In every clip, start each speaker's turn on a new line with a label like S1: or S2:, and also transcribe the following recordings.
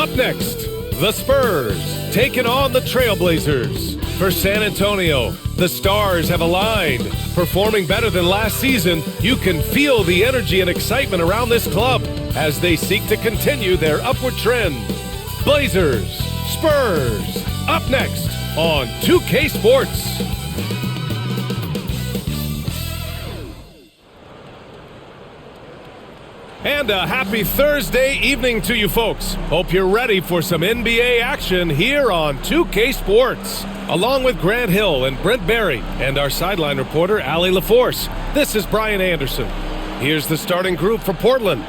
S1: Up next, the Spurs taking on the Trailblazers. For San Antonio, the stars have aligned. Performing better than last season, you can feel the energy and excitement around this club as they seek to continue their upward trend. Blazers, Spurs, up next on 2K Sports. And a happy Thursday evening to you folks. Hope you're ready for some NBA action here on 2K Sports. Along with Grant Hill and Brent Berry and our sideline reporter, Allie LaForce, this is Brian Anderson. Here's the starting group for Portland.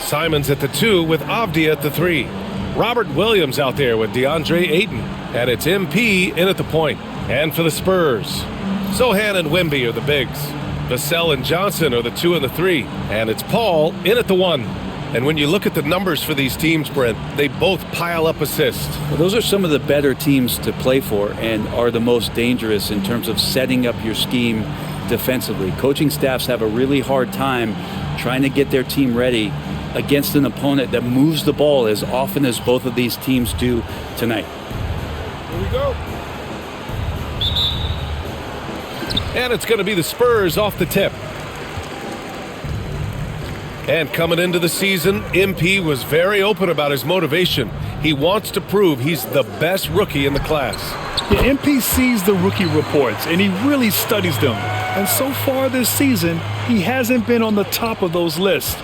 S1: Simons at the 2 with Avdia at the 3. Robert Williams out there with DeAndre Ayton. And it's MP in at the point. And for the Spurs, Sohan and Wemby are the bigs. Vassell and Johnson are the 2 and the 3. And it's Paul in at the 1. And when you look at the numbers for these teams, Brent, they both pile up assists.
S2: Well, those are some of the better teams to play for and are the most dangerous in terms of setting up your scheme defensively. Coaching staffs have a really hard time trying to get their team ready against an opponent that moves the ball as often as both of these teams do tonight.
S1: Here we go. And it's going to be the Spurs off the tip. And coming into the season, MP was very open about his motivation. He wants to prove he's the best rookie in the class.
S3: Yeah, MP sees the rookie reports, and he really studies them. And so far this season, he hasn't been on the top of those lists.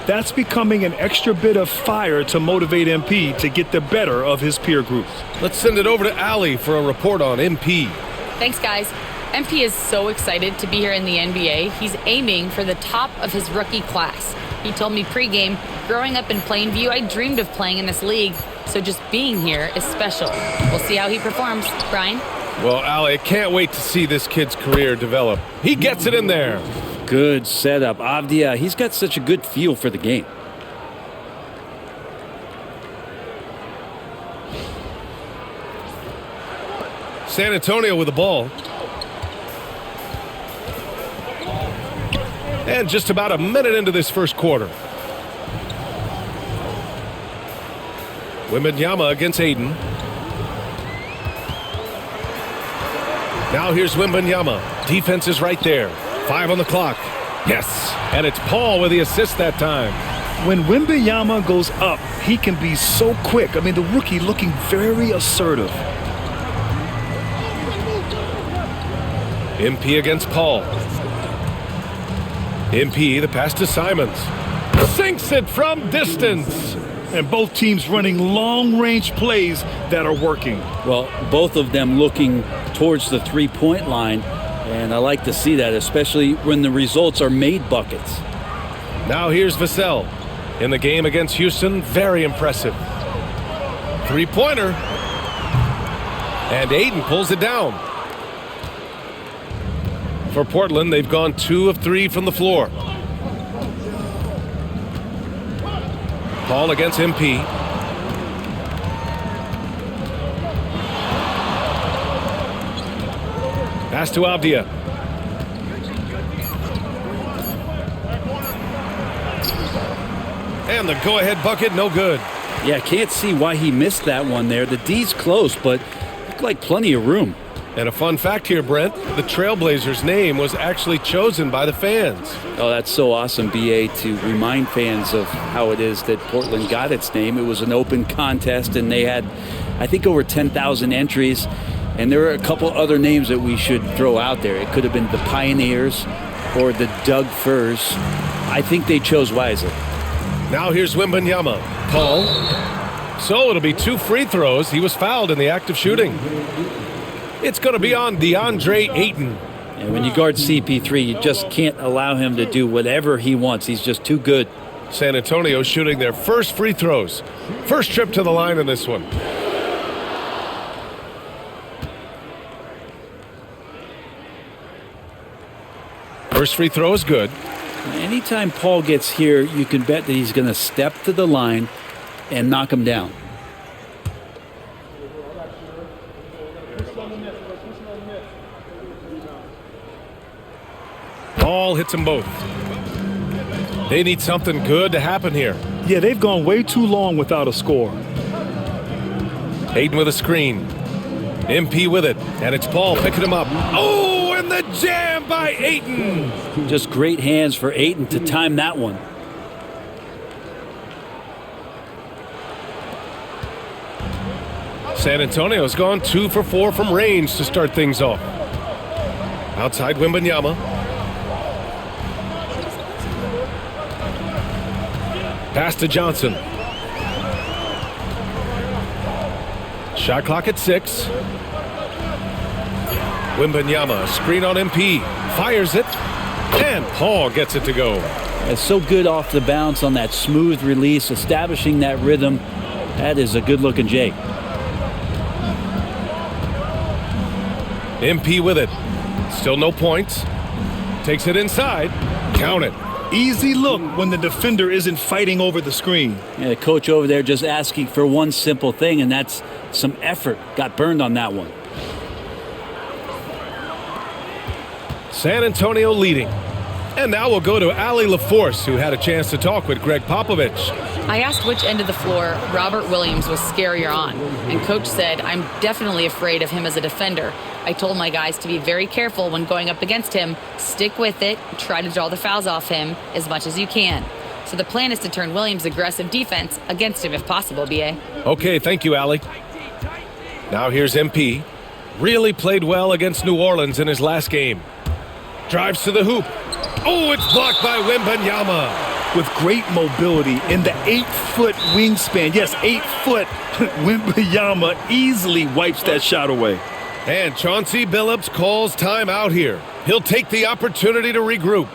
S3: That's becoming an extra bit of fire to motivate MP to get the better of his peer groups.
S1: Let's send it over to Allie for a report on MP.
S4: Thanks, guys. MP is so excited to be here in the NBA. He's aiming for the top of his rookie class. He told me pregame, growing up in Plainview, I dreamed of playing in this league, so just being here is special. We'll see how he performs. Brian?
S1: Well, Allie, I can't wait to see this kid's career develop. He gets it in there.
S2: Good setup. Avdia, he's got such a good feel for the game.
S1: San Antonio with the ball. And just about a minute into this first quarter. Wembanyama against Ayton. Now here's Wembanyama. Defense is right there. 5 on the clock. Yes. And it's Paul with the assist that time.
S3: When Wembanyama goes up, he can be so quick. I mean, the rookie looking very assertive.
S1: MP against Paul. MP, the pass to Simons. Sinks it from distance.
S3: And both teams running long-range plays that are working.
S2: Well, both of them looking towards the three-point line, and I like to see that, especially when the results are made buckets.
S1: Now here's Vassell. In the game against Houston, very impressive. Three-pointer. And Ayton pulls it down. For Portland, they've gone 2 of 3 from the floor. Paul against MP. Pass to Avdia. And the go-ahead bucket, no good.
S2: Yeah, can't see why he missed that one there. The D's close, but looked like plenty of room.
S1: And a fun fact here, Brent, the Trailblazers' name was actually chosen by the fans.
S2: Oh, that's so awesome, BA, to remind fans of how it is that Portland got its name. It was an open contest, and they had, I think, over 10,000 entries. And there are a couple other names that we should throw out there. It could have been the Pioneers or the Doug Furs. I think they chose wisely.
S1: Now here's Wembanyama. Paul. So it'll be 2 free throws. He was fouled in the act of shooting. It's going to be on DeAndre Ayton.
S2: And when you guard CP3, you just can't allow him to do whatever he wants. He's just too good.
S1: San Antonio shooting their first free throws. First trip to the line in this one. First free throw is good.
S2: Anytime Paul gets here, you can bet that he's going to step to the line and knock him down.
S1: Paul hits them both. They need something good to happen here.
S3: Yeah, they've gone way too long without a score.
S1: Ayton with a screen. MP with it, and it's Paul picking him up. Oh, and the jam by Ayton.
S2: Just great hands for Ayton to time that one.
S1: San Antonio's gone 2 for 4 from range to start things off. Outside Wembanyama. Pass to Johnson. Shot clock at 6. Wembanyama, screen on MP. Fires it. And Paul gets it to go.
S2: It's so good off the bounce on that smooth release, establishing that rhythm. That is a good-looking J.
S1: MP with it. Still no points. Takes it inside. Count it.
S3: Easy look when the defender isn't fighting over the screen.
S2: Yeah, the coach over there just asking for one simple thing, and that's some effort. Got burned on that one.
S1: San Antonio leading. And now we'll go to Allie LaForce, who had a chance to talk with Greg Popovich.
S4: I asked which end of the floor Robert Williams was scarier on, and Coach said, I'm definitely afraid of him as a defender. I told my guys to be very careful when going up against him, stick with it, try to draw the fouls off him as much as you can. So the plan is to turn Williams' aggressive defense against him if possible, B.A.
S1: Okay, thank you, Allie. Now here's MP. Really played well against New Orleans in his last game. Drives to the hoop. Oh, it's blocked by Wembanyama.
S3: With great mobility in the 8-foot wingspan. Yes, 8 foot. Wembanyama easily wipes that shot away.
S1: And Chauncey Billups calls timeout here. He'll take the opportunity to regroup.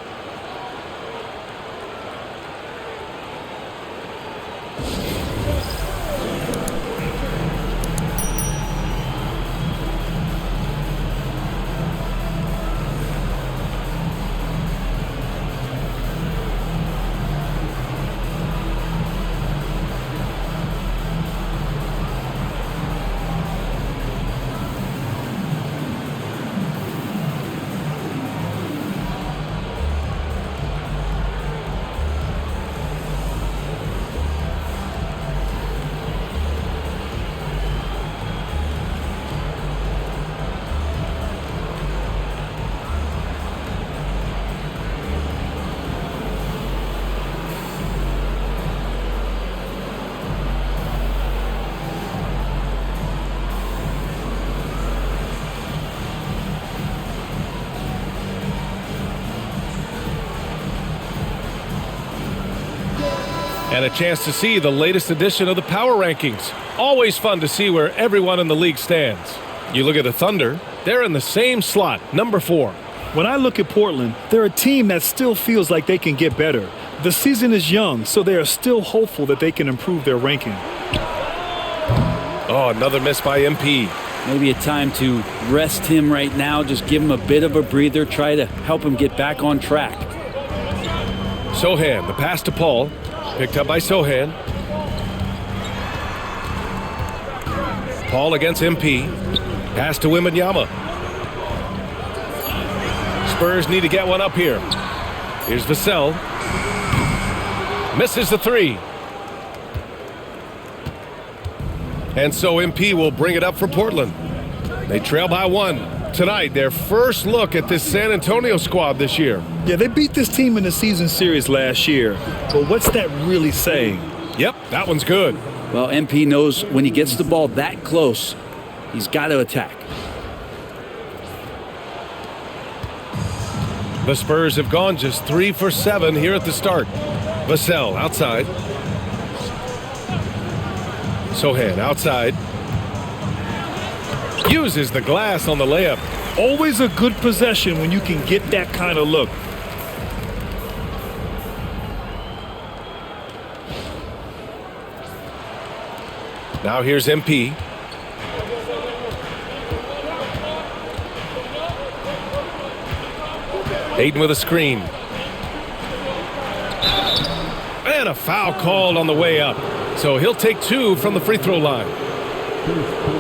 S1: And a chance to see the latest edition of the Power Rankings. Always fun to see where everyone in the league stands. You look at the Thunder, they're in the same slot, number 4.
S3: When I look at Portland, they're a team that still feels like they can get better. The season is young, so they are still hopeful that they can improve their ranking.
S1: Oh, another miss by MP.
S2: Maybe a time to rest him right now, just give him a bit of a breather, try to help him get back on track.
S1: Sohan, the pass to Paul. Picked up by Sohan. Paul against MP. Pass to Wembanyama. Spurs need to get one up here. Here's Vassell. Misses the 3. And so MP will bring it up for Portland. They trail by 1. Tonight, their first look at this San Antonio squad this year.
S3: Yeah, they beat this team in the season series last year. But what's that really saying?
S1: Yep, that one's good.
S2: Well, MP knows when he gets the ball that close, he's got to attack.
S1: The Spurs have gone just 3 for 7 here at the start. Vassell outside. Sohan outside. Uses the glass on the layup.
S3: Always a good possession when you can get that kind of look.
S1: Now here's MP. Ayton with a screen. And a foul called on the way up. So he'll take 2 from the free throw line.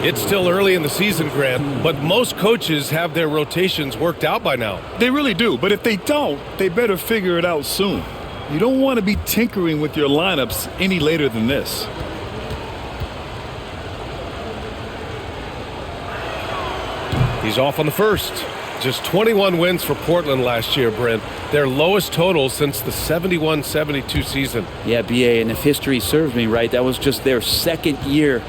S1: It's still early in the season, Grant, but most coaches have their rotations worked out by now.
S3: They really do, but if they don't, they better figure it out soon. You don't want to be tinkering with your lineups any later than this.
S1: He's off on the first. Just 21 wins for Portland last year, Brent. Their lowest total since the 71-72 season.
S2: Yeah, BA, and if history serves me right, that was just their second year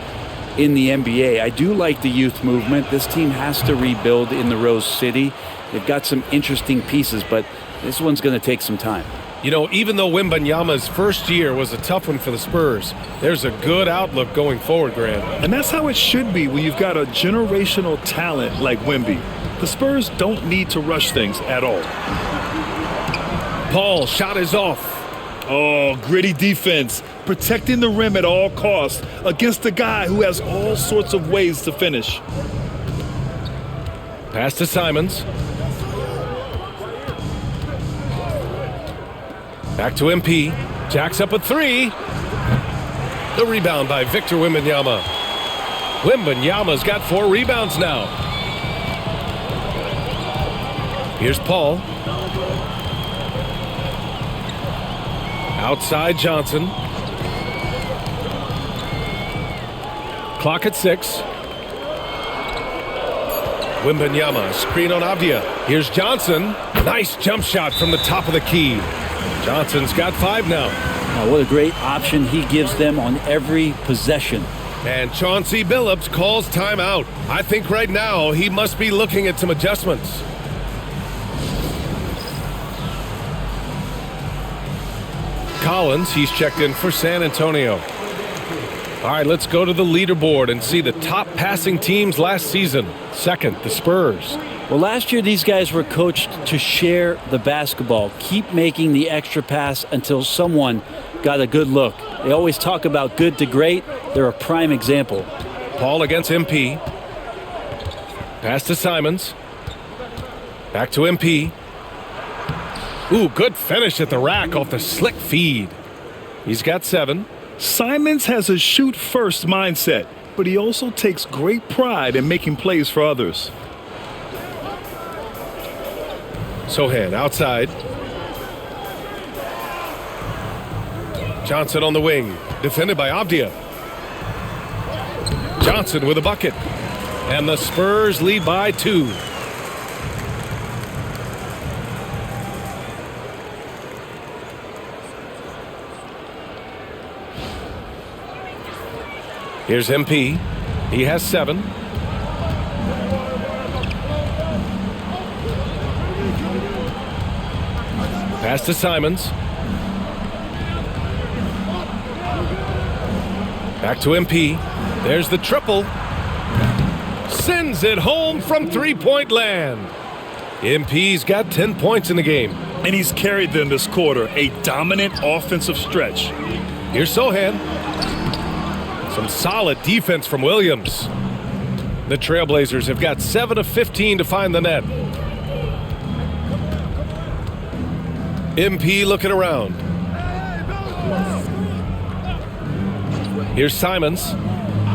S2: in the NBA. I do like the youth movement. This team has to rebuild in the Rose City. They've got some interesting pieces, but this one's going to take some time.
S1: You know, even though Wembanyama's first year was a tough one for the Spurs, there's a good outlook going forward, Grant.
S3: And that's how it should be when you've got a generational talent like Wemby. The Spurs don't need to rush things at all.
S1: Paul, shot is off.
S3: Oh, gritty defense, protecting the rim at all costs against a guy who has all sorts of ways to finish.
S1: Pass to Simons. Back to MP. Jacks up a three. The rebound by Victor Wembanyama. Wembanyama's got 4 rebounds now. Here's Paul. Outside Johnson. Clock at 6. Wembanyama, screen on Avdia. Here's Johnson. Nice jump shot from the top of the key. Johnson's got 5 now.
S2: Now, what a great option he gives them on every possession.
S1: And Chauncey Billups calls timeout. I think right now he must be looking at some adjustments. Collins, he's checked in for San Antonio. All right, let's go to the leaderboard and see the top passing teams last season. Second, the Spurs.
S2: Well, last year these guys were coached to share the basketball, keep making the extra pass until someone got a good look. They always talk about good to great. They're a prime example.
S1: Paul against MP. Pass to Simons. Back to MP. Ooh, good finish at the rack off the slick feed. He's got 7.
S3: Simons has a shoot-first mindset, but he also takes great pride in making plays for others.
S1: Sohan outside. Johnson on the wing. Defended by Avdia. Johnson with a bucket. And the Spurs lead by 2. Here's MP. He has 7. Pass to Simons. Back to MP. There's the triple. Sends it home from three-point land. MP's got 10 points in the game.
S3: And he's carried them this quarter, a dominant offensive stretch.
S1: Here's Sohan. Some solid defense from Williams. The Trailblazers have got 7 of 15 to find the net. MP looking around. Here's Simons.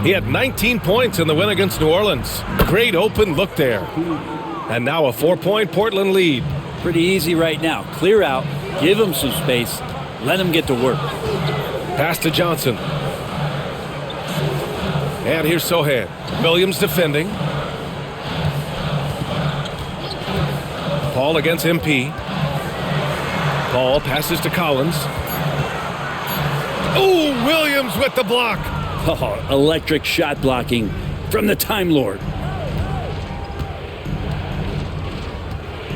S1: He had 19 points in the win against New Orleans. Great open look there. And now a 4-point Portland lead.
S2: Pretty easy right now. Clear out, give him some space, let him get to work.
S1: Pass to Johnson. And here's Sohan. Williams defending. Paul against MP. Paul passes to Collins. Oh, Williams with the block.
S2: Oh, electric shot blocking from the Time Lord.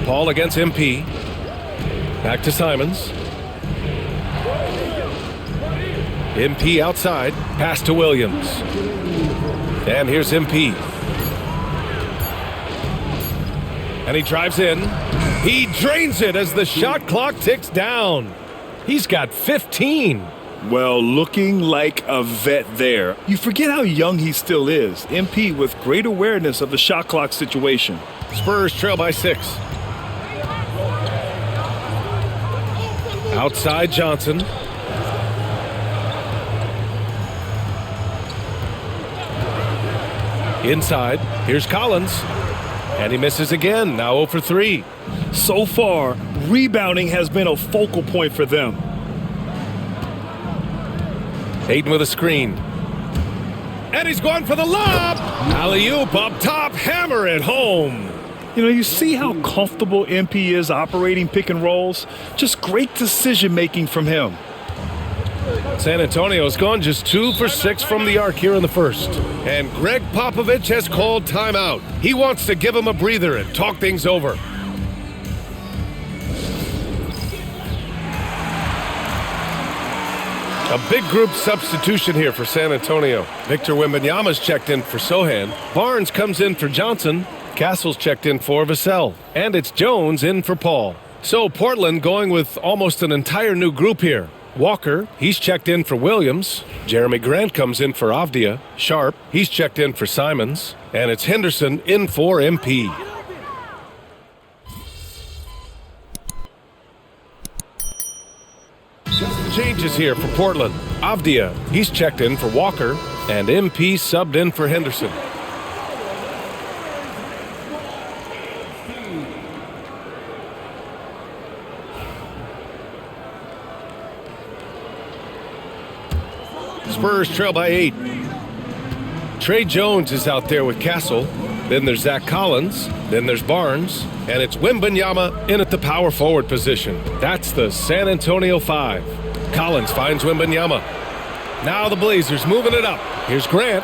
S1: Paul against MP. Back to Simons. MP outside. Pass to Williams. And here's MP. And he drives in. He drains it as the shot clock ticks down. He's got 15.
S3: Well, looking like a vet there. You forget how young he still is. MP with great awareness of the shot clock situation.
S1: Spurs trail by 6. Outside Johnson. Inside, here's Collins. And he misses again, now 0 for 3.
S3: So far, rebounding has been a focal point for them.
S1: Ayton with a screen. And he's going for the lob. Alley-oop up top, hammer it home.
S3: You know, you see how comfortable MP is operating pick and rolls? Just great decision-making from him.
S1: San Antonio's gone just 2 for 6 from the arc here in the first. And Greg Popovich has called timeout. He wants to give him a breather and talk things over. A big group substitution here for San Antonio. Victor Wembanyama's checked in for Sohan. Barnes comes in for Johnson. Castle's checked in for Vassell. And it's Jones in for Paul. So Portland going with almost an entire new group here. Walker, he's checked in for Williams. Jeremy Grant comes in for Avdia. Sharp, he's checked in for Simons. And it's Henderson in for MP. Changes here for Portland. Avdia, he's checked in for Walker. And MP subbed in for Henderson. Spurs trail by 8. Trey Jones is out there with Castle. Then there's Zach Collins. Then there's Barnes. And it's Wembanyama in at the power forward position. That's the San Antonio 5. Collins finds Wembanyama. Now the Blazers moving it up. Here's Grant.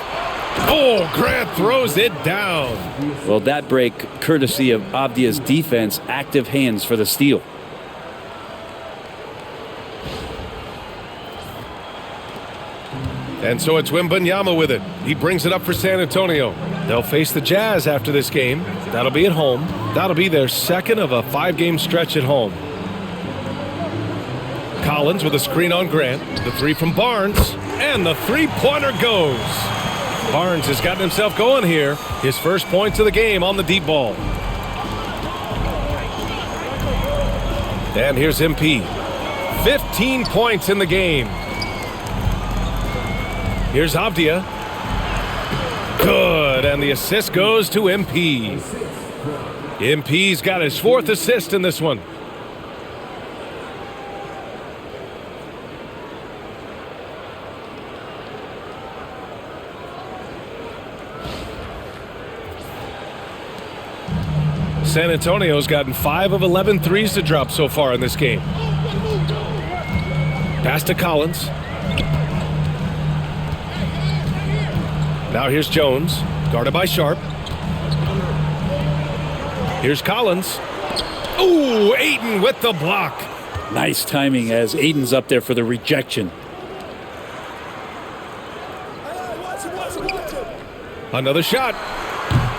S1: Oh, Grant throws it down.
S2: Well, that break courtesy of Avdia's defense, active hands for the steal.
S1: And so it's Wembanyama with it. He brings it up for San Antonio. They'll face the Jazz after this game. That'll be at home. That'll be their second of a 5-game stretch at home. Collins with a screen on Grant. The 3 from Barnes. And the 3-pointer goes. Barnes has gotten himself going here. His first points of the game on the deep ball. And here's MP. 15 points in the game. Here's Avdia. Good, and the assist goes to MP. MP's got his 4th assist in this one. San Antonio's gotten 5 of 11 threes to drop so far in this game. Pass to Collins. Now here's Jones, guarded by Sharp. Here's Collins. Ooh, Ayton with the block.
S2: Nice timing as Aiden's up there for the rejection.
S1: Another shot.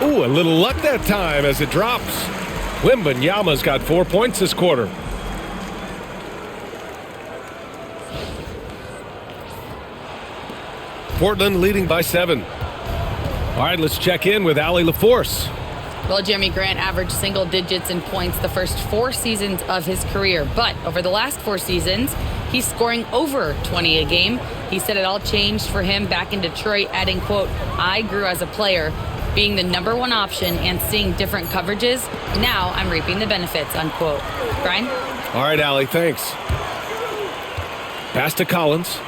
S1: Ooh, a little luck that time as it drops. Wembanyama's got 4 points this quarter. Portland leading by 7. All right, let's check in with Allie LaForce.
S4: Well, Jeremy Grant averaged single digits in points the first 4 seasons of his career, but over the last 4 seasons, he's scoring over 20 a game. He said it all changed for him back in Detroit, adding, quote, "I grew as a player, being the #1 option and seeing different coverages. Now I'm reaping the benefits," unquote. Brian?
S1: All right, Allie, thanks. Pass to Collins.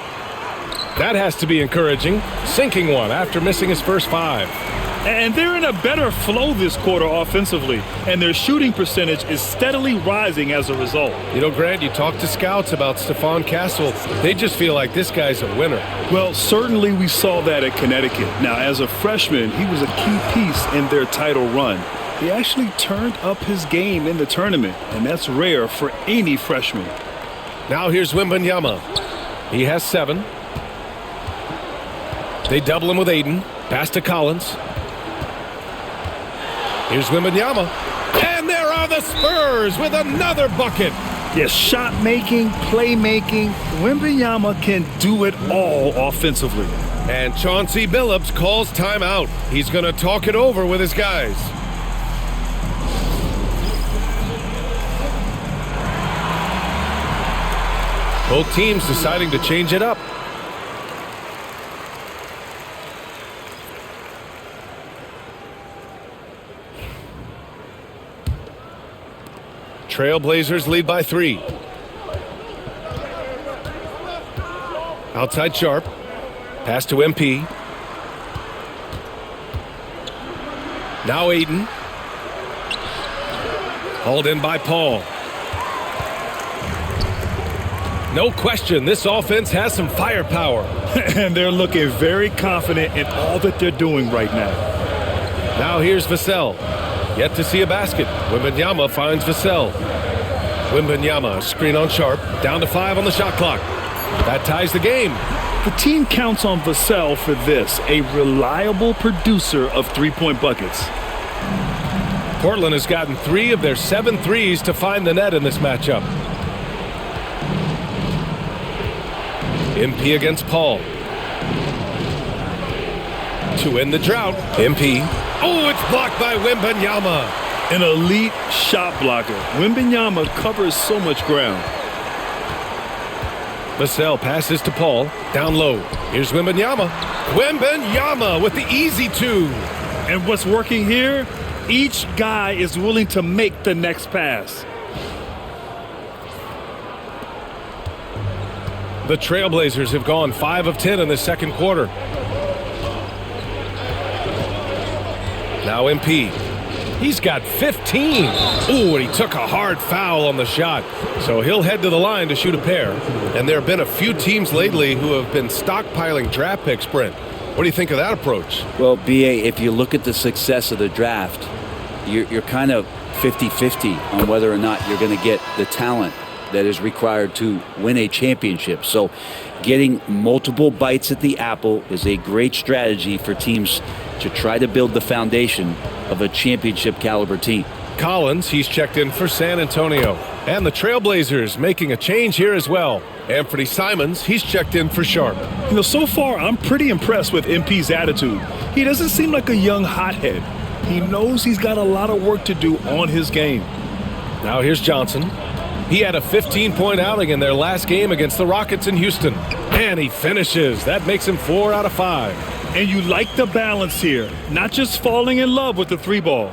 S1: That has to be encouraging. Sinking one after missing his first 5.
S3: And they're in a better flow this quarter offensively, and their shooting percentage is steadily rising as a result.
S1: You know, Grant, you talk to scouts about Stephon Castle. They just feel like this guy's a winner.
S3: Well, certainly we saw that at Connecticut. Now, as a freshman, he was a key piece in their title run. He actually turned up his game in the tournament, and that's rare for any freshman.
S1: Now here's Wembanyama. He has 7. They double him with Ayton. Pass to Collins. Here's Wembanyama. And there are the Spurs with another bucket.
S3: Yes, shot making, playmaking. Wembanyama can do it all offensively.
S1: And Chauncey Billups calls timeout. He's going to talk it over with his guys. Both teams deciding to change it up. Trailblazers lead by 3. Outside Sharp. Pass to MP. Now Ayton. Hauled in by Paul. No question, this offense has some firepower.
S3: And they're looking very confident in all that they're doing right now.
S1: Now here's Vassell. Yet to see a basket. Wembanyama finds Vassell. Wembanyama, screen on Sharp. Down to 5 on the shot clock. That ties the game.
S3: The team counts on Vassell for this, a reliable producer of three-point buckets.
S1: Portland has gotten 3 of their 7 threes to find the net in this matchup. MP against Paul. To end the drought. MP. Oh, it's blocked by Wembanyama.
S3: An elite shot blocker. Wembanyama covers so much ground.
S1: Vassell passes to Paul. Down low. Here's Wembanyama. Wembanyama with the easy 2.
S3: And what's working here? Each guy is willing to make the next pass.
S1: The Trailblazers have gone 5 of 10 in the second quarter. Now MP. He's got 15. Ooh, and he took a hard foul on the shot. So he'll head to the line to shoot a pair. And there have been a few teams lately who have been stockpiling draft picks, Brent. What do you think of that approach?
S2: Well, B.A., if you look at the success of the draft, you're kind of 50-50 on whether or not you're going to get the talent that is required to win a championship. So getting multiple bites at the apple is a great strategy for teams to try to build the foundation of a championship caliber team.
S1: Collins, he's checked in for San Antonio. And the Trailblazers making a change here as well. Anthony Simons, he's checked in for Sharp.
S3: You know, so far I'm pretty impressed with MP's attitude. He doesn't seem like a young hothead. He knows he's got a lot of work to do on his game.
S1: Now here's Johnson. He had a 15-point outing in their last game against the Rockets in Houston. And he finishes. That makes him 4 out of 5.
S3: And you like the balance here, not just falling in love with the 3-ball.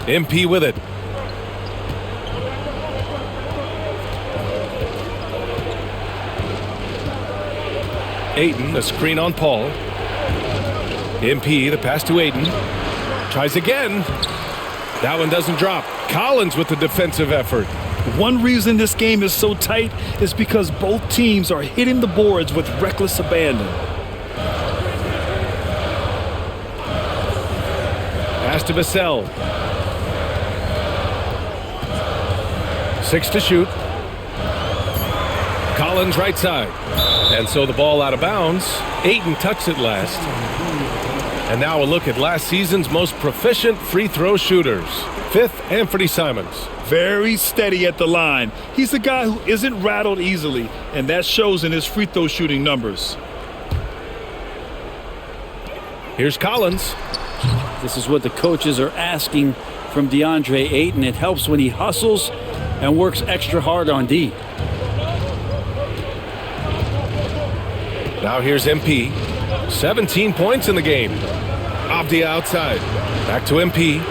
S1: MP with it. Ayton, a screen on Paul. MP, the pass to Ayton. Tries again. That one doesn't drop. Collins with the defensive effort.
S3: One reason this game is so tight is because both teams are hitting the boards with reckless abandon.
S1: Pass to Vassell. 6 to shoot. Collins right side. And so the ball out of bounds. Ayton touched it last. And now a look at last season's most proficient free throw shooters. 5th, Anthony Simons.
S3: Very steady at the line. He's a guy who isn't rattled easily, and that shows in his free throw shooting numbers.
S1: Here's Collins.
S2: This is what the coaches are asking from DeAndre Ayton. It helps when he hustles and works extra hard on D.
S1: Now here's MP. 17 points in the game. Abdi outside. Back to MP.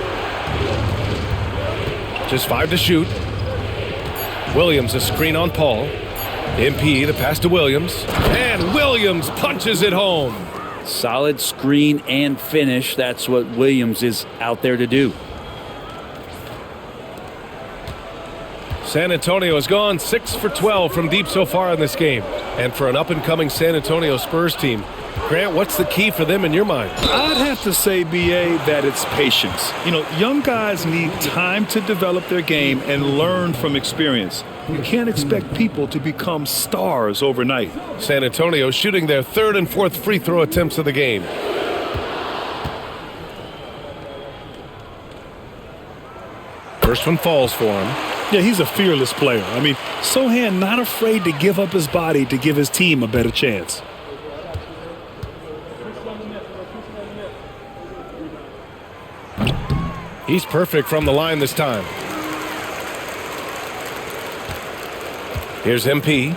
S1: Just 5 to shoot. Williams a screen on Paul. MP the pass to Williams. And Williams punches it home.
S2: Solid screen and finish. That's what Williams is out there to do.
S1: San Antonio has gone 6 for 12 from deep so far in this game. And for an up-and-coming San Antonio Spurs team, Grant, what's the key for them in your mind?
S3: I'd have to say, B.A., that it's patience. You know, young guys need time to develop their game and learn from experience. You can't expect people to become stars overnight.
S1: San Antonio shooting their 3rd and 4th free throw attempts of the game. First one falls for him.
S3: Yeah, he's a fearless player. I mean, Sohan not afraid to give up his body to give his team a better chance.
S1: He's perfect from the line this time. Here's MP.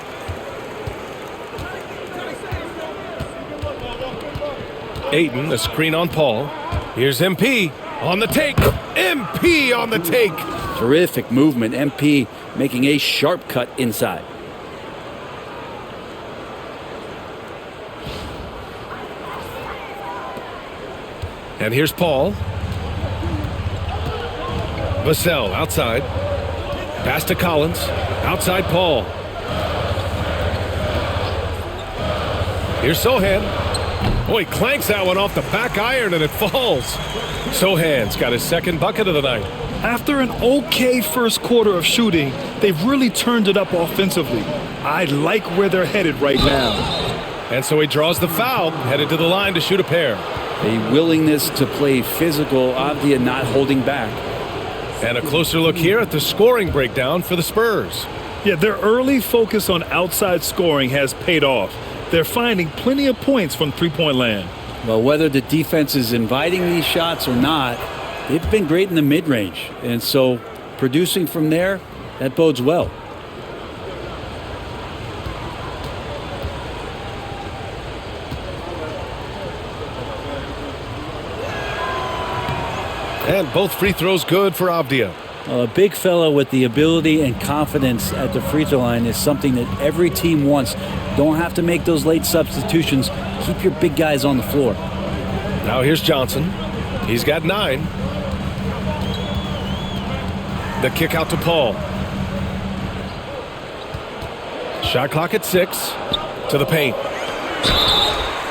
S1: Ayton, a screen on Paul. Here's MP on the take. MP on the take.
S2: Terrific movement. MP making a sharp cut inside.
S1: And here's Paul. Vassell outside. Pass to Collins. Outside Paul. Here's Sohan. Oh, he clanks that one off the back iron and it falls. Sohan's got his second bucket of the night.
S3: After an okay first quarter of shooting, they've really turned it up offensively. I like where they're headed right now.
S1: And so he draws the foul, headed to the line to shoot a pair.
S2: A willingness to play physical, Avdia not holding back.
S1: And a closer look here at the scoring breakdown for the Spurs.
S3: Yeah, their early focus on outside scoring has paid off. They're finding plenty of points from three-point land.
S2: Well, whether the defense is inviting these shots or not, they've been great in the mid-range. And so producing from there, that bodes well.
S1: And both free throws good for Avdia.
S2: A big fella with the ability and confidence at the free throw line is something that every team wants. Don't have to make those late substitutions. Keep your big guys on the floor.
S1: Now here's Johnson. He's got 9. The kick out to Paul. Shot clock at 6. To the paint.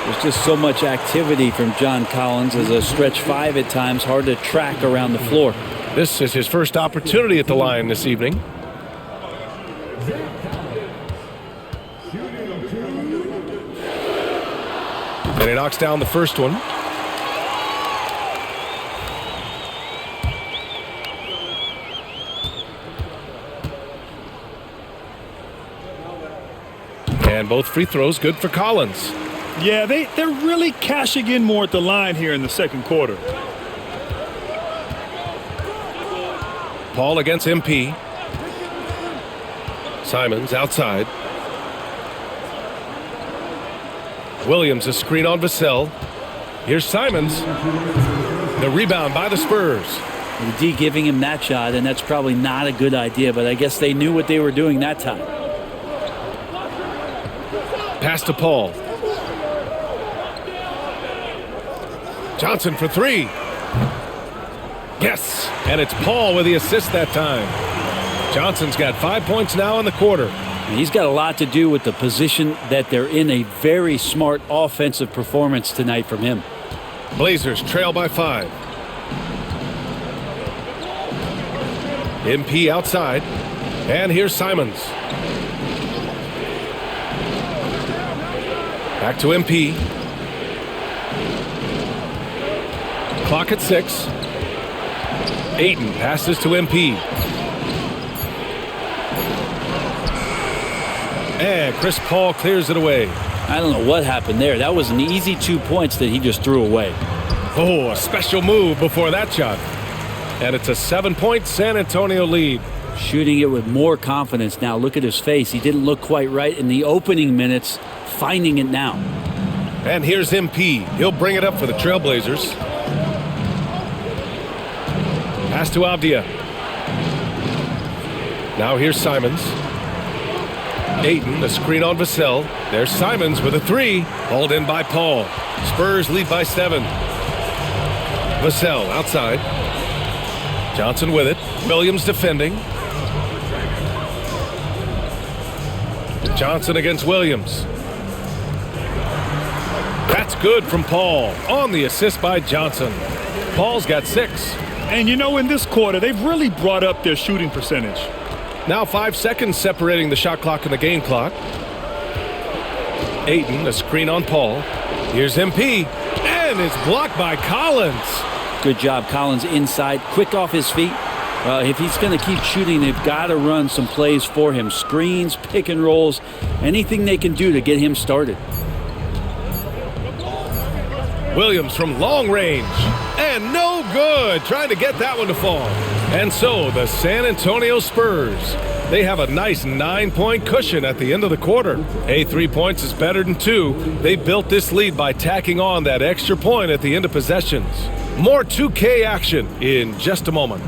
S2: There's just so much activity from John Collins as a stretch 5 at times. Hard to track around the floor.
S1: This is his first opportunity at the line this evening. And he knocks down the first one. And both free throws good for Collins.
S3: Yeah, they're really cashing in more at the line here in the second quarter.
S1: Paul against MP. Simons outside. Williams a screen on Vassell. Here's Simons. The rebound by the Spurs.
S2: The D giving him that shot, and that's probably not a good idea, but I guess they knew what they were doing that time.
S1: Pass to Paul. Johnson for 3. Yes, and it's Paul with the assist that time. Johnson's got 5 points now in the quarter.
S2: And he's got a lot to do with the position that they're in. A very smart offensive performance tonight from him.
S1: Blazers trail by 5. MP outside. And here's Simons. Back to MP. Clock at 6. Ayton passes to MP. And Chris Paul clears it away.
S2: I don't know what happened there. That was an easy 2 points that he just threw away.
S1: Oh, a special move before that shot. And it's a 7-point San Antonio lead.
S2: Shooting it with more confidence now. Look at his face. He didn't look quite right in the opening minutes. Finding it now.
S1: And here's MP. He'll bring it up for the Trailblazers. Pass to Avdia. Now here's Simons. Ayton, a screen on Vassell. There's Simons with a 3. Hauled in by Paul. Spurs lead by 7. Vassell outside. Johnson with it. Williams defending. Johnson against Williams. That's good from Paul. On the assist by Johnson. Paul's got 6.
S3: And you know, in this quarter, they've really brought up their shooting percentage.
S1: Now 5 seconds separating the shot clock and the game clock. Ayton, a screen on Paul. Here's MP. And it's blocked by Collins.
S2: Good job, Collins inside. Quick off his feet. If he's going to keep shooting, they've got to run some plays for him. Screens, pick and rolls, anything they can do to get him started.
S1: Williams from long range. And no good. Trying to get that one to fall. And so the San Antonio Spurs, they have a nice 9-point cushion at the end of the quarter. 3 points is better than 2. They built this lead by tacking on that extra point at the end of possessions. More 2K action in just a moment.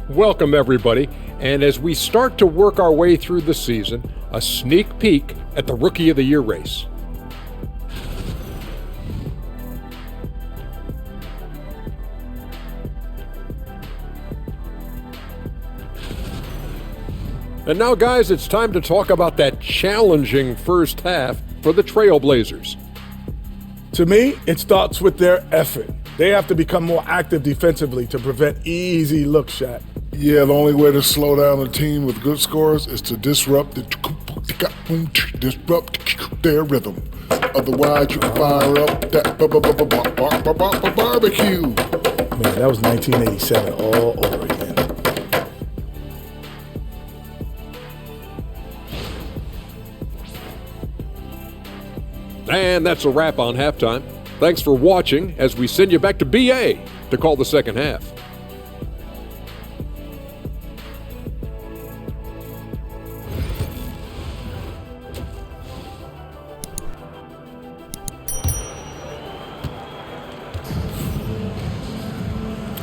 S5: Welcome, everybody. And as we start to work our way through the season, a sneak peek at the Rookie of the Year race. And now, guys, it's time to talk about that challenging first half for the Trailblazers.
S6: To me, it starts with their effort. They have to become more active defensively to prevent easy look shot.
S7: Yeah, the only way to slow down a team with good scores is to disrupt their rhythm. Otherwise, you can fire up that barbecue.
S6: Man, that was 1987 all over again.
S5: And that's a wrap on halftime. Thanks for watching as we send you back to BA to call the second half.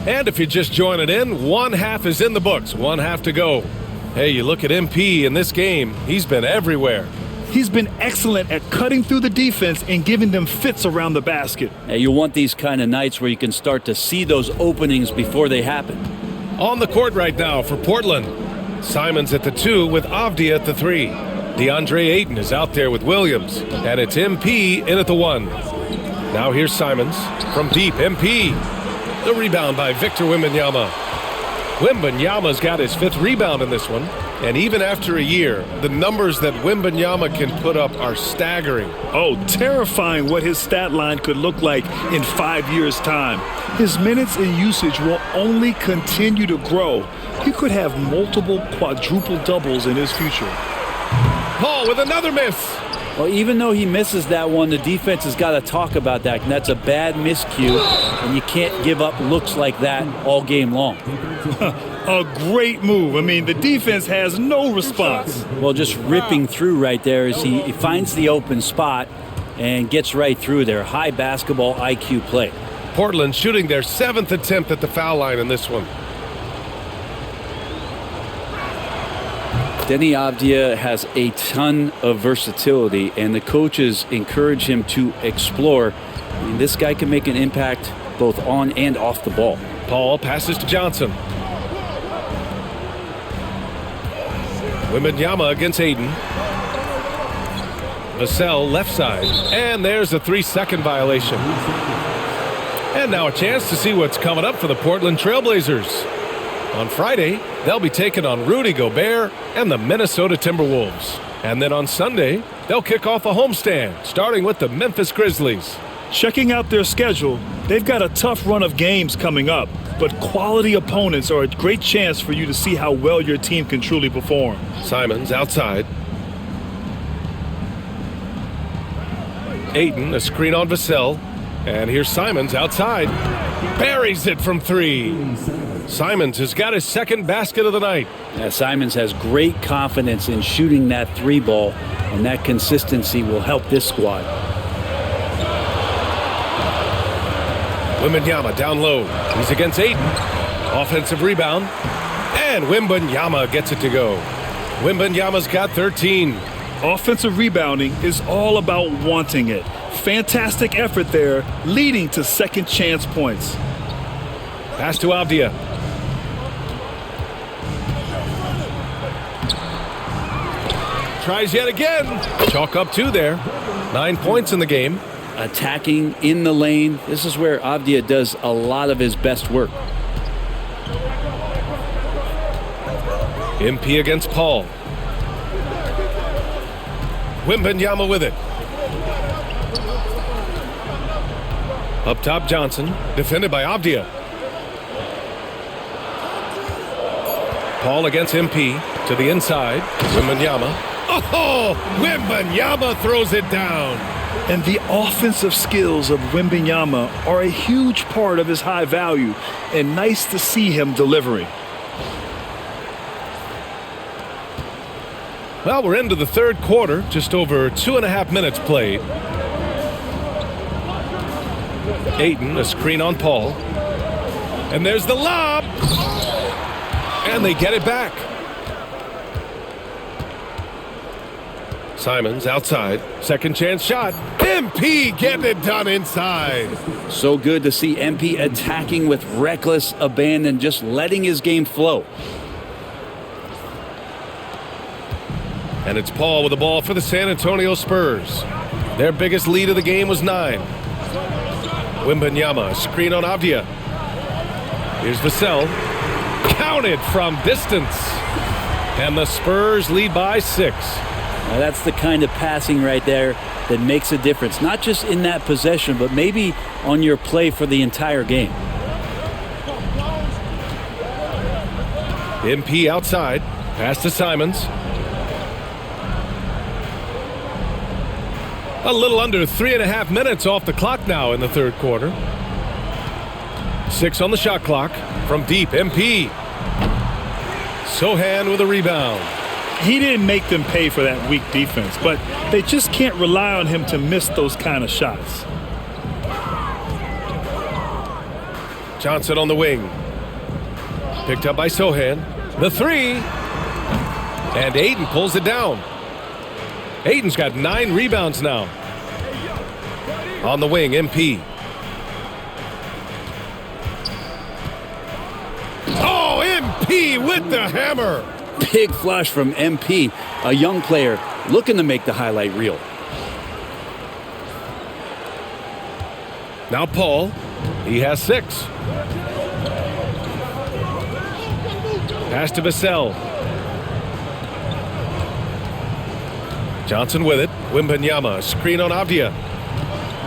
S1: And if you're just joining in, one half is in the books, one half to go. Hey, you look at MP in this game, he's been everywhere.
S3: He's been excellent at cutting through the defense and giving them fits around the basket.
S2: Now, you want these kind of nights where you can start to see those openings before they happen.
S1: On the court right now for Portland. Simons at the 2 with Avdia at the 3. DeAndre Ayton is out there with Williams. And it's MP in at the 1. Now here's Simons from deep. MP. The rebound by Victor Wembanyama. Wembanyama's got his 5th rebound in this one. And even after a year, the numbers that Wembanyama can put up are staggering.
S3: Oh, terrifying what his stat line could look like in 5 years' time. His minutes and usage will only continue to grow. He could have multiple quadruple doubles in his future.
S1: Paul with another miss.
S2: Well, even though he misses that one, the defense has got to talk about that. And that's a bad miscue, and you can't give up looks like that all game long.
S3: A great move. I mean, the defense has no response.
S2: Well, just ripping through right there as he finds the open spot and gets right through there. High basketball IQ play.
S1: Portland shooting their 7th attempt at the foul line in this one.
S2: Denny Avdia has a ton of versatility, and the coaches encourage him to explore. I mean, this guy can make an impact both on and off the ball.
S1: Paul passes to Johnson. Wembanyama against Ayton. Vassell left side. And there's a 3-second violation. And now a chance to see what's coming up for the Portland Trailblazers. On Friday, they'll be taking on Rudy Gobert and the Minnesota Timberwolves. And then on Sunday, they'll kick off a homestand, starting with the Memphis Grizzlies.
S3: Checking out their schedule, they've got a tough run of games coming up, but quality opponents are a great chance for you to see how well your team can truly perform.
S1: Simons outside. Ayton, a screen on Vassell. And here's Simons outside. Buries it from 3. Simons has got his 2nd basket of the night.
S2: Yeah, Simons has great confidence in shooting that 3 ball, and that consistency will help this squad.
S1: Wembanyama down low. He's against Ayton. Offensive rebound. And Wembanyama gets it to go. Wembanyama's got 13.
S3: Offensive rebounding is all about wanting it. Fantastic effort there, leading to second chance points.
S1: Pass to Avdia. Tries yet again. Chalk up 2 there. 9 points in the game.
S2: Attacking in the lane. This is where Avdia does a lot of his best work.
S1: MP against Paul. Wembanyama with it. Up top, Johnson. Defended by Avdia. Paul against MP. To the inside. Wembanyama. Oh! Wembanyama throws it down.
S3: And the offensive skills of Wembanyama are a huge part of his high value, and nice to see him delivering.
S1: Well, we're into the third quarter, just over 2.5 minutes played. Ayton, a screen on Paul. And there's the lob. And they get it back. Simons outside. Second chance shot. MP getting it done inside.
S2: So good to see MP attacking with reckless abandon, just letting his game flow.
S1: And it's Paul with the ball for the San Antonio Spurs. Their biggest lead of the game was 9. Wembanyama, screen on Avdia. Here's Vassell. Counted from distance. And the Spurs lead by 6.
S2: Now that's the kind of passing right there that makes a difference. Not just in that possession, but maybe on your play for the entire game.
S1: MP outside. Pass to Simons. A little under 3.5 minutes off the clock now in the third quarter. 6 on the shot clock. From deep, MP. Sohan with a rebound.
S3: He didn't make them pay for that weak defense, but they just can't rely on him to miss those kind of shots.
S1: Johnson on the wing. Picked up by Sohan. The 3. And Ayton pulls it down. Ayton's got 9 rebounds now. On the wing, MP. Oh, MP with the hammer.
S2: Big flush from MP, a young player looking to make the highlight reel.
S1: Now Paul. He has 6. Pass to Vassell. Johnson with it. Wembanyama, screen on Avdia.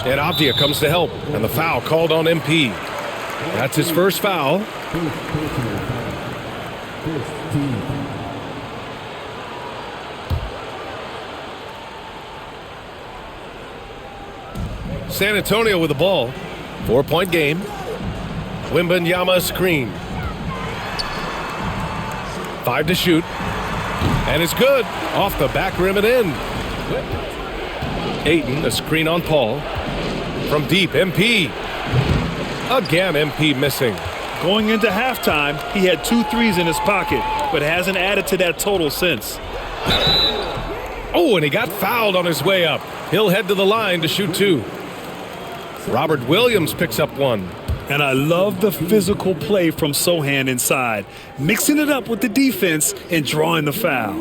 S1: And Avdia comes to help. And the foul called on MP. That's his first foul. San Antonio with the ball. 4-point game. Wembanyama screen. 5 to shoot. And it's good. Off the back rim and in. Ayton, a screen on Paul. From deep, MP. Again, MP missing.
S3: Going into halftime, he had 2 threes in his pocket, but hasn't added to that total since.
S1: Oh, and he got fouled on his way up. He'll head to the line to shoot 2. Robert Williams picks up 1.
S3: And I love the physical play from Sohan inside, mixing it up with the defense and drawing the foul.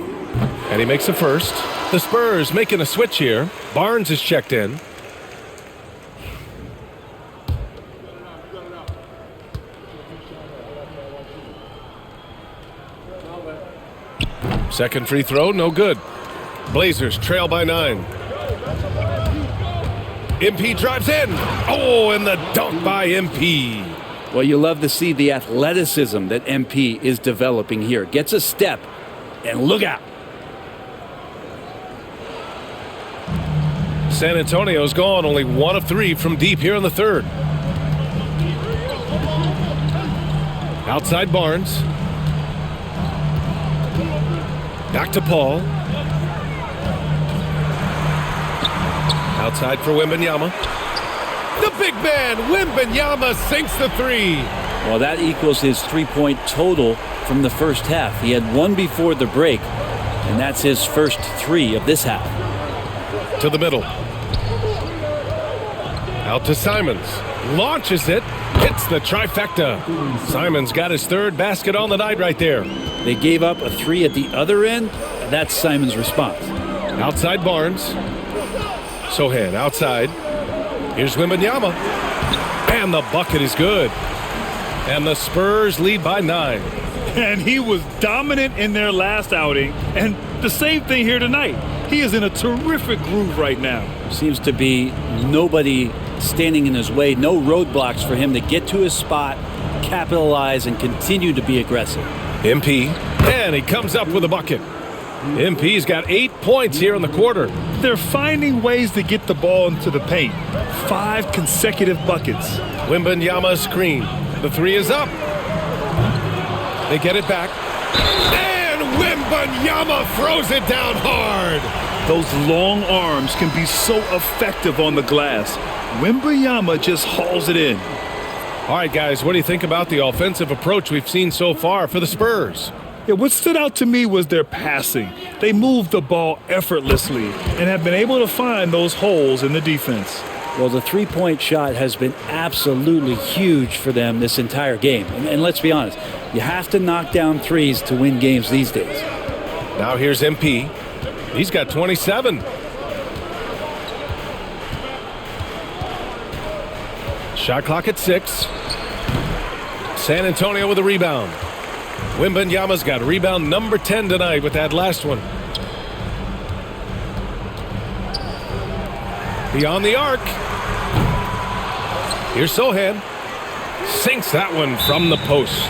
S1: And he makes the first. The Spurs making a switch here. Barnes is checked in. Second free throw, no good. Blazers trail by 9. MP drives in. Oh, and the dunk by MP.
S2: Well, you love to see the athleticism that MP is developing here. Gets a step, and look out.
S1: San Antonio's gone only 1 of 3 from deep here in the third. Outside Barnes. Back to Paul. Outside for Wembanyama. The big man, Wembanyama, sinks the 3.
S2: Well, that equals his 3-point total from the first half. He had 1 before the break, and that's his first 3 of this half.
S1: To the middle. Out to Simons. Launches it. Hits the trifecta. Simons got his 3rd basket on the night right there.
S2: They gave up a 3 at the other end, and that's Simons' response.
S1: Outside Barnes. Sohan outside. Here's Wembanyama. And the bucket is good. And the Spurs lead by 9.
S3: And he was dominant in their last outing. And the same thing here tonight. He is in a terrific groove right now.
S2: Seems to be nobody standing in his way. No roadblocks for him to get to his spot, capitalize, and continue to be aggressive.
S1: MP. And he comes up with a bucket. MP's got 8 points here in the quarter.
S3: They're finding ways to get the ball into the paint. 5 consecutive buckets.
S1: Wembanyama screen. The 3 is up. They get it back. And Wembanyama throws it down hard.
S3: Those long arms can be so effective on the glass. Wembanyama just hauls it in.
S1: All right, guys, what do you think about the offensive approach we've seen so far for the Spurs?
S3: Yeah, what stood out to me was their passing. They moved the ball effortlessly and have been able to find those holes in the defense.
S2: Well, the three-point shot has been absolutely huge for them this entire game. And let's be honest, you have to knock down threes to win games these days.
S1: Now here's MP. He's got 27. Shot clock at 6. San Antonio with a rebound. Wembanyama's got rebound number 10 tonight with that last one. Beyond the arc. Here's Sohan. Sinks that one from the post.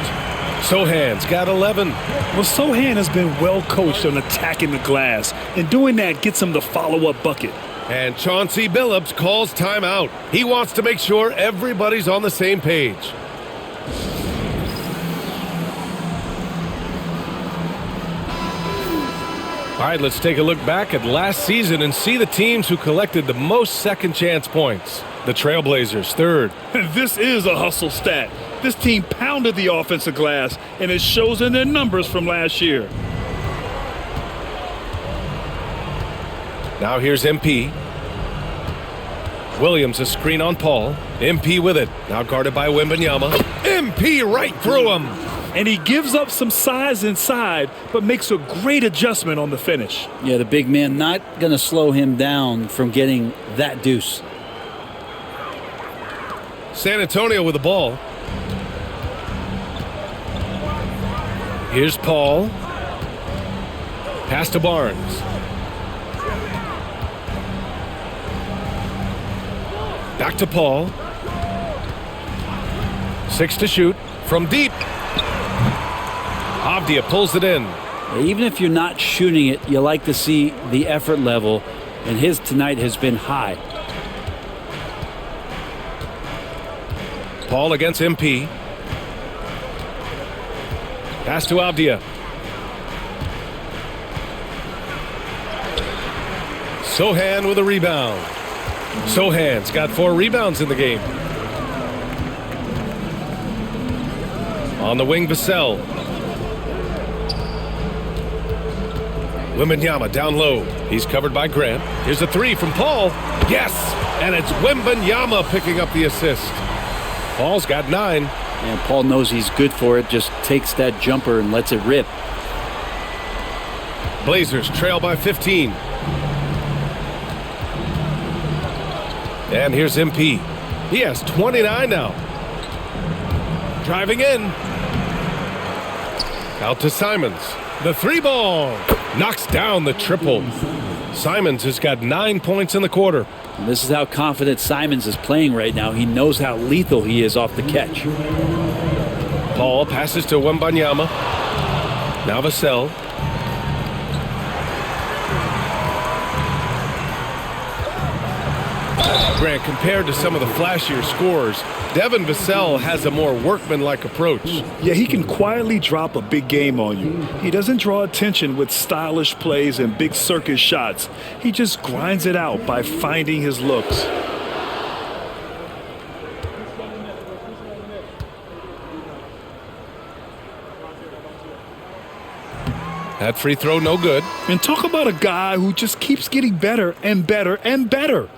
S1: Sohan's got 11.
S3: Well, Sohan has been well coached on attacking the glass, and doing that gets him the follow-up bucket.
S1: And Chauncey Billups calls timeout. He wants to make sure everybody's on the same page. All right, let's take a look back at last season and see the teams who collected the most second chance points. The Trailblazers, third.
S3: This is a hustle stat. This team pounded the offensive glass, and it shows in their numbers from last year.
S1: Now here's MP. Williams a screen on Paul. MP with it. Now guarded by Wembanyama. MP right through him.
S3: And he gives up some size inside, but makes a great adjustment on the finish.
S2: Yeah, the big man not going to slow him down from getting that deuce.
S1: San Antonio with the ball. Here's Paul. Pass to Barnes. Back to Paul. 6 to shoot. From deep. Avdia pulls it in.
S2: Even if you're not shooting it, you like to see the effort level, and his tonight has been high.
S1: Paul against MP. Pass to Avdia. Sohan with a rebound. Sohan's got 4 rebounds in the game. On the wing, Vassell. Wembanyama down low. He's covered by Grant. Here's a 3 from Paul. Yes! And it's Wembanyama picking up the assist. Paul's got 9.
S2: And Paul knows he's good for it. Just takes that jumper and lets it rip.
S1: Blazers trail by 15. And here's MP. He has 29 now. Driving in. Out to Simons. The 3-ball. Knocks down the triple. Simons has got 9 points in the quarter.
S2: And this is how confident Simons is playing right now. He knows how lethal he is off the catch.
S1: Paul passes to Wembanyama. Now Vassell. Grant, compared to some of the flashier scorers, Devin Vassell has a more workmanlike approach.
S3: Yeah, he can quietly drop a big game on you. He doesn't draw attention with stylish plays and big circus shots. He just grinds it out by finding his looks.
S1: That free throw no good.
S3: And talk about a guy who just keeps getting better and better and better.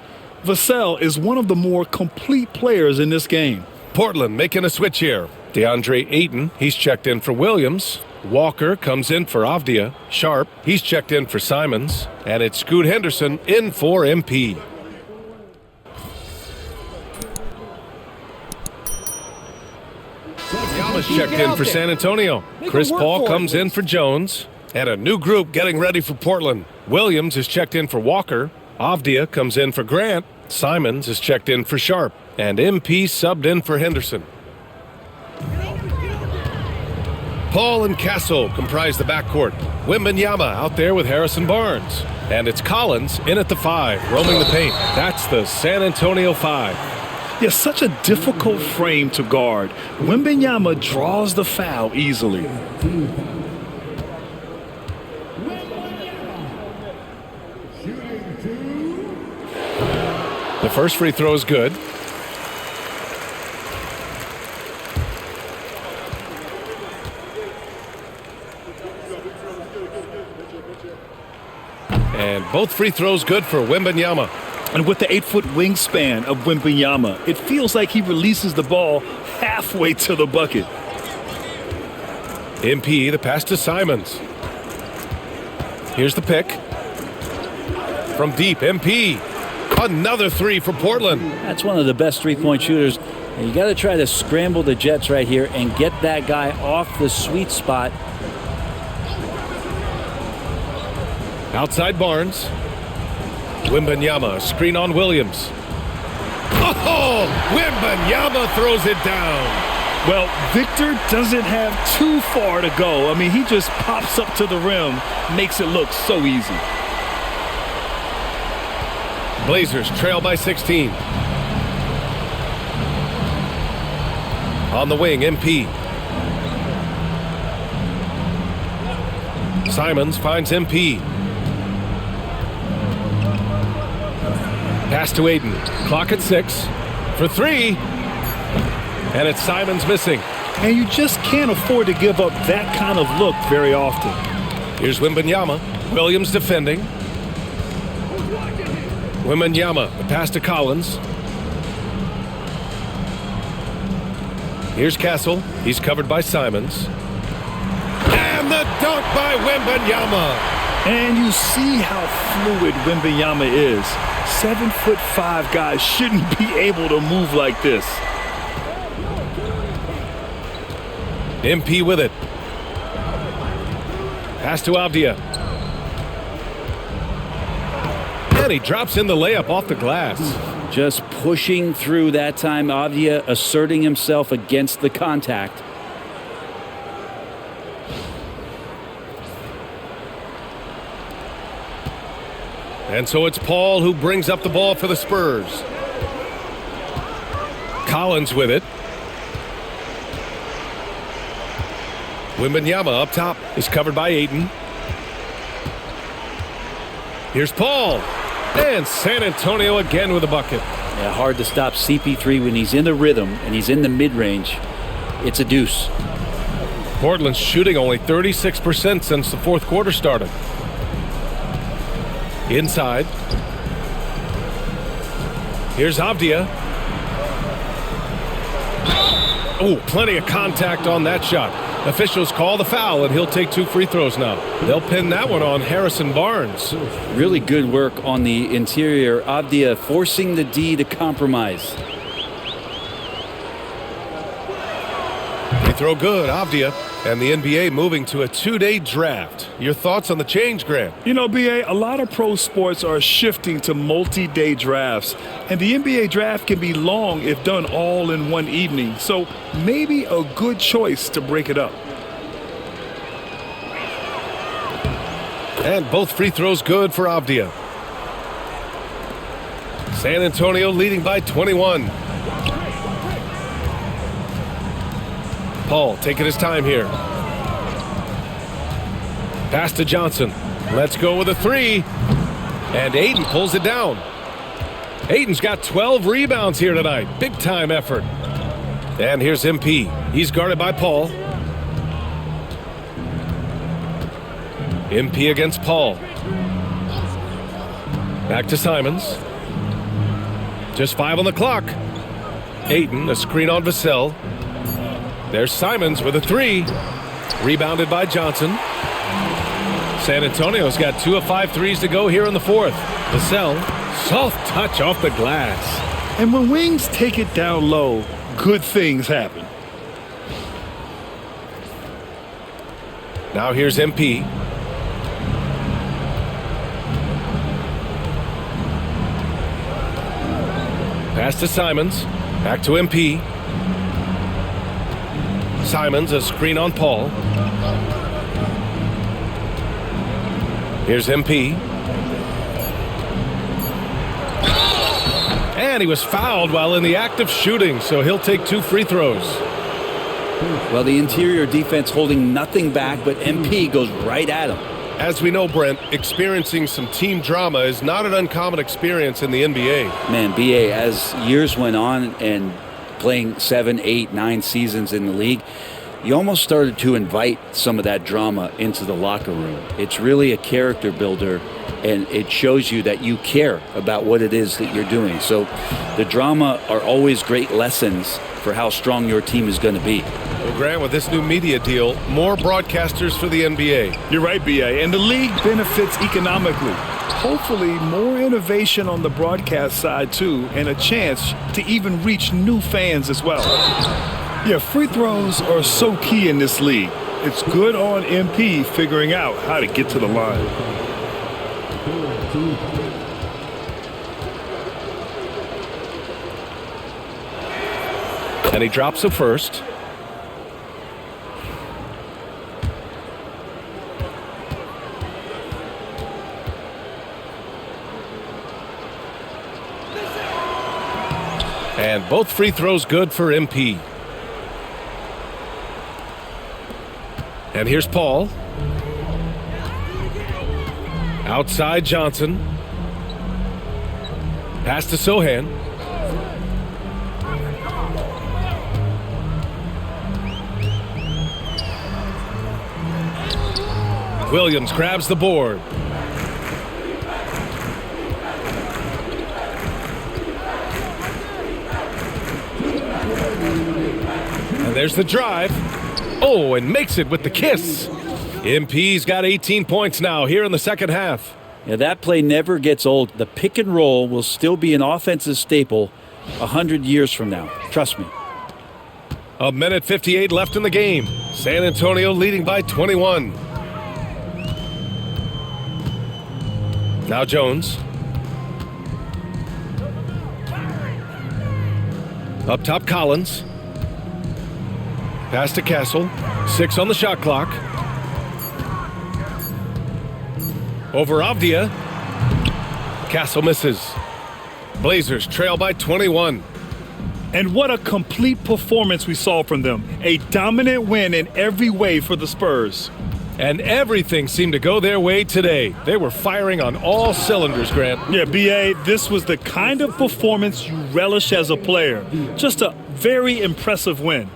S3: Vassell is one of the more complete players in this game.
S1: Portland making a switch here. DeAndre Ayton, he's checked in for Williams. Walker comes in for Avdia. Sharp, he's checked in for Simons. And it's Scoot Henderson in for MP. Yama's checked in for San Antonio. Chris Paul comes in for Jones. And a new group getting ready for Portland. Williams is checked in for Walker. Avdia comes in for Grant. Simons is checked in for Sharp. And MP subbed in for Henderson. Paul and Castle comprise the backcourt. Wembanyama out there with Harrison Barnes. And it's Collins in at the 5, roaming the paint. That's the San Antonio 5.
S3: Yeah, such a difficult frame to guard. Wembanyama draws the foul easily.
S1: The first free throw is good. And both free throws good for Wembanyama.
S3: And with the 8-foot wingspan of Wembanyama, it feels like he releases the ball halfway to the bucket.
S1: MP, the pass to Simons. Here's the pick. From deep, MP. Another three for Portland.
S2: That's one of the best three-point shooters. And you got to try to scramble the Jets right here and get that guy off the sweet spot.
S1: Outside Barnes. Wembanyama, screen on Williams. Oh, Wembanyama throws it down.
S3: Well, Victor doesn't have too far to go. I mean, he just pops up to the rim, makes it look so easy.
S1: Blazers trail by 16. On the wing, MP. Simons finds MP. Pass to Aiden. Clock at 6. For 3. And it's Simons missing.
S3: And you just can't afford to give up that kind of look very often.
S1: Here's Wembanyama. Williams defending. Wembanyama, the pass to Collins. Here's Castle. He's covered by Simons. And the dunk by Wembanyama.
S3: And you see how fluid Wembanyama is. 7'5" guys shouldn't be able to move like this.
S1: MP with it. Pass to Avdia. And he drops in the layup off the glass.
S2: Just pushing through that time. Avdia asserting himself against the contact.
S1: And so it's Paul who brings up the ball for the Spurs. Collins with it. Wembanyama up top is covered by Ayton. Here's Paul. And San Antonio again with a bucket.
S2: Yeah, hard to stop CP3 when he's in the rhythm and he's in the mid-range. It's a deuce.
S1: Portland's shooting only 36% since the fourth quarter started. Inside. Here's Avdia. Oh, plenty of contact on that shot. Officials call the foul, and he'll take 2 free throws now. They'll pin that one on Harrison Barnes.
S2: Really good work on the interior. Avdia forcing the D to compromise.
S1: Free throw good, Avdia. And the NBA moving to a 2-day draft. Your thoughts on the change, Grant?
S3: You know, BA, a lot of pro sports are shifting to multi-day drafts. And the NBA draft can be long if done all in one evening. So maybe a good choice to break it up.
S1: And both free throws good for Avdia. San Antonio leading by 21. Paul taking his time here. Pass to Johnson. Let's go with a 3. And Ayton pulls it down. Ayton's got 12 rebounds here tonight. Big time effort. And here's MP. He's guarded by Paul. MP against Paul. Back to Simons. Just 5 on the clock. Ayton, a screen on Vassell. There's Simons with a 3. Rebounded by Johnson. San Antonio's got 2 of 5 threes to go here in the fourth. Vassell, soft touch off the glass.
S3: And when wings take it down low, good things happen.
S1: Now here's MP. Pass to Simons. Back to MP. Simons, a screen on Paul. Here's MP. And he was fouled while in the act of shooting, so he'll take 2 free throws.
S2: Well, the interior defense holding nothing back, but MP goes right at him.
S1: As we know, Brent, experiencing some team drama is not an uncommon experience in the NBA.
S2: Man, BA, as years went on and playing 7, 8, 9 seasons in the league, you almost started to invite some of that drama into the locker room. It's really a character builder, and it shows you that you care about what it is that you're doing. So the drama are always great lessons for how strong your team is going to be.
S1: Well, Grant, with this new media deal, more broadcasters for the NBA.
S3: You're right, BA, and the league benefits economically. Hopefully, more innovation on the broadcast side, too, and a chance to even reach new fans as well. Yeah, free throws are so key in this league. It's good on MP figuring out how to get to the line.
S1: And he drops the first. And both free throws good for MP. And here's Paul. Outside Johnson. Pass to Sohan. Williams grabs the board. And there's the drive. Oh, and makes it with the kiss. MP's got 18 points now here in the second half.
S2: Yeah, that play never gets old. The pick and roll will still be an offensive staple 100 years from now. Trust me.
S1: A minute 58 left in the game. San Antonio leading by 21. Now Jones. Up top Collins. Pass to Castle. 6 on the shot clock. Over Avdia. Castle misses. Blazers trail by 21.
S3: And what a complete performance we saw from them. A dominant win in every way for the Spurs.
S1: And everything seemed to go their way today. They were firing on all cylinders, Grant.
S3: Yeah, BA, this was the kind of performance you relish as a player. Just a very impressive win.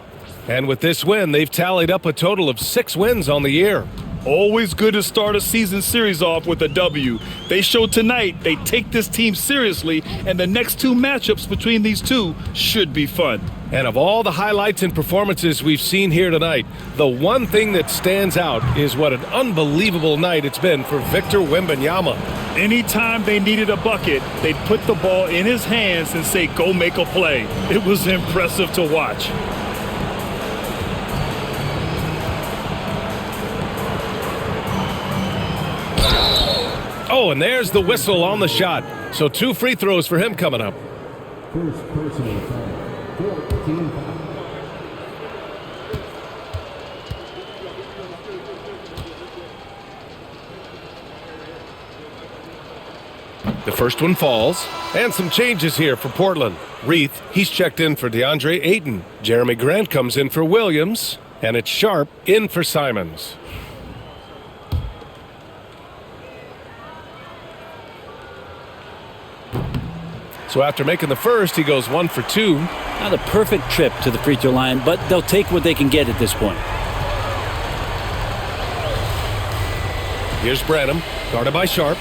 S1: And with this win, they've tallied up a total of 6 wins on the year.
S3: Always good to start a season series off with a W. They showed tonight they take this team seriously, and the next 2 matchups between these two should be fun.
S1: And of all the highlights and performances we've seen here tonight, the one thing that stands out is what an unbelievable night it's been for Victor Wembanyama.
S3: Anytime they needed a bucket, they'd put the ball in his hands and say, go make a play. It was impressive to watch.
S1: Oh, and there's the whistle on the shot. So 2 free throws for him coming up.
S8: First personal foul, 14 foul.
S1: The first one falls. And some changes here for Portland. Reith, he's checked in for DeAndre Ayton. Jeremy Grant comes in for Williams. And it's Sharp in for Simons. So after making the first, he goes 1 for 2.
S2: Not a perfect trip to the free throw line, but they'll take what they can get at this point.
S1: Here's Branham, guarded by Sharp.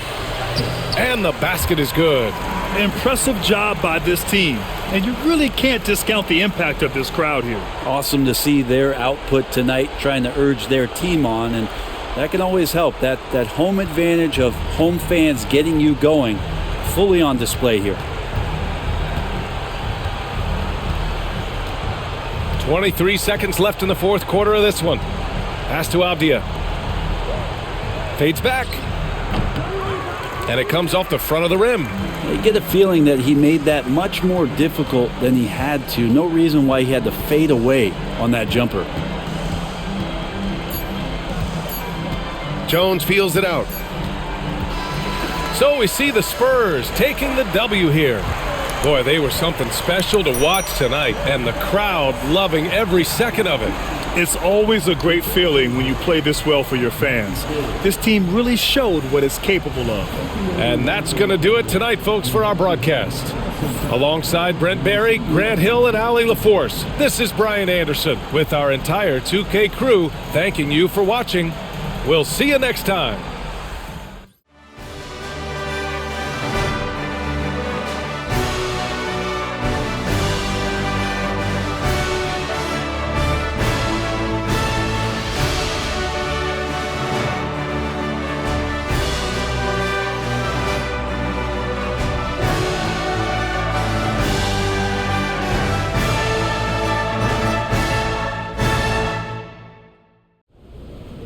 S1: And the basket is good.
S3: Impressive job by this team. And you really can't discount the impact of this crowd here.
S2: Awesome to see their output tonight, trying to urge their team on, and that can always help. That home advantage of home fans getting you going, fully on display here.
S1: 23 seconds left in the fourth quarter of this one. Pass to Avdia. Fades back. And it comes off the front of the rim.
S2: You get a feeling that he made that much more difficult than he had to. No reason why he had to fade away on that jumper.
S1: Jones feels it out. So we see the Spurs taking the W here. Boy, they were something special to watch tonight, and the crowd loving every second of it.
S3: It's always a great feeling when you play this well for your fans. This team really showed what it's capable of.
S1: And that's going to do it tonight, folks, for our broadcast. Alongside Brent Barry, Grant Hill, and Allie LaForce, this is Brian Anderson with our entire 2K crew thanking you for watching. We'll see you next time.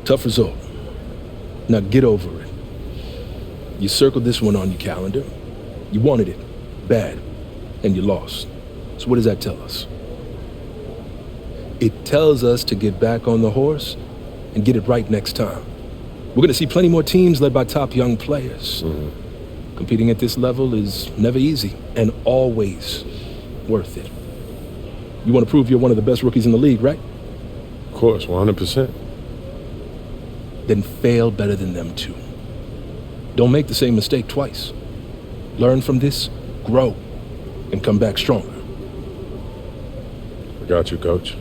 S9: Tough result. Now get over it. You circled this one on your calendar. You wanted it bad, and you lost. So what does that tell us? It tells us to get back on the horse and get it right next time. We're going to see plenty more teams led by top young players. Competing at this level is never easy and always worth it. You want to prove you're one of the best rookies in the league, right?
S5: Of course, 100%.
S9: Then fail better than them too. Don't make the same mistake twice. Learn from this, grow, and come back stronger.
S5: I got you, Coach.